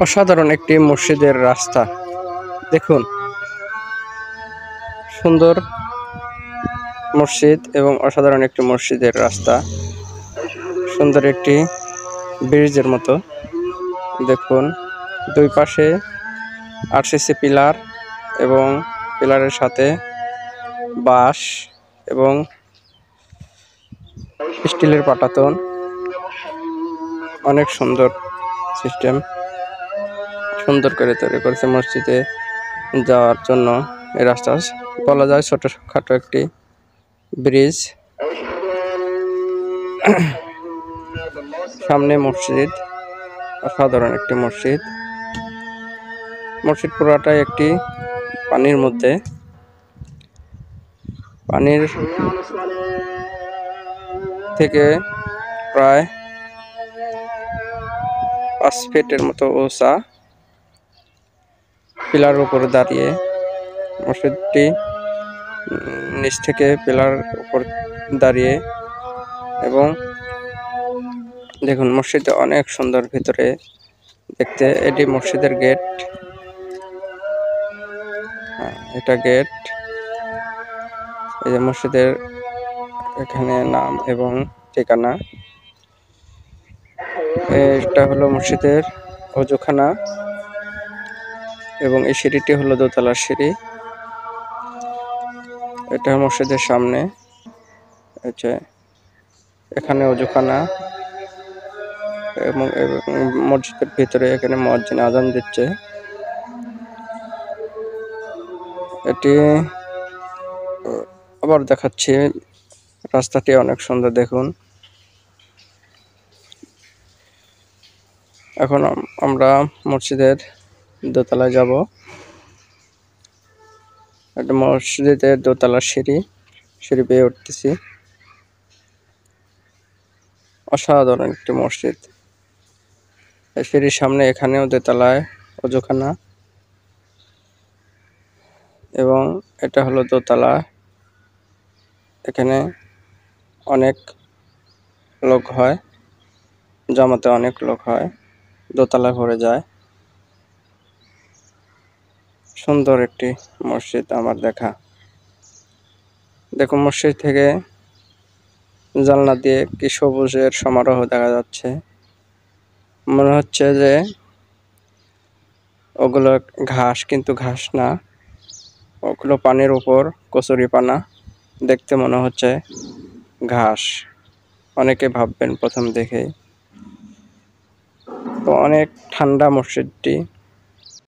অসাধারণ একটি মসজিদের রাস্তা দেখুন, সুন্দর মসজিদ এবং অসাধারণ একটি মসজিদের রাস্তা, সুন্দর একটি ব্রিজের মতো। দেখুন, দুই পাশে আরসিসি পিলার এবং পিলারের সাথে বাঁশ এবং স্টিলের পাটাতন, অনেক সুন্দর সিস্টেম, সুন্দর করে তৈরি করেছে মসজিদে যাওয়ার জন্য। এই রাস্তা বলা যায় ছোটখাটো একটি ব্রিজ। সামনে মসজিদ, অসাধারণ একটি মসজিদ। মসজিদ পুরাটাই একটি পানির মধ্যে, পানির থেকে প্রায় 5 ফিটের মতো উঁচা পিলার উপরে দাঁড়িয়ে মসজিদটি নিচ থেকে পিলার উপর দাঁড়িয়ে। এবং দেখুন, মসজিদে অনেক সুন্দর ভিতরে দেখতে। এটি মসজিদের গেট, এটা গেট। এই যে মসজিদের এখানে নাম এবং ঠিকানা। এটা হলো মসজিদের অজুখানা এবং এই সিঁড়িটি হলো দোতলার সিঁড়ি। এটা মসজিদের সামনে, এখানে অজুখানা এবং মসজিদের ভিতরে এখানে মুয়াজ্জিন আযান দিচ্ছে। এটি আবার দেখাচ্ছি, রাস্তাটি অনেক সুন্দর দেখুন। এখন আমরা মসজিদের দোতলায় যাব। এটা মসজিদের দোতলার সিঁড়ি বেয়ে উঠতেছি। অসাধারণ একটি মসজিদ। এই সিঁড়ির সামনে এখানেও দোতলায় অজুখানা এবং এটা হলো দোতলা। এখানে অনেক লোক হয়, জামাতে অনেক লোক হয়, দোতলা ভরে যায়। সুন্দর একটি মসজিদ আমার দেখা। দেখুন, মসজিদ থেকে জানলা দিয়ে কি সবুজের সমারোহ দেখা যাচ্ছে। মনে হচ্ছে যে ওগুলো ঘাস, কিন্তু ঘাস না, ওগুলো পানির উপর কচুরিপানা। দেখতে মনে হচ্ছে ঘাস। অনেকে ভাববেন প্রথম দেখে। তো অনেক ঠান্ডা মসজিদটি।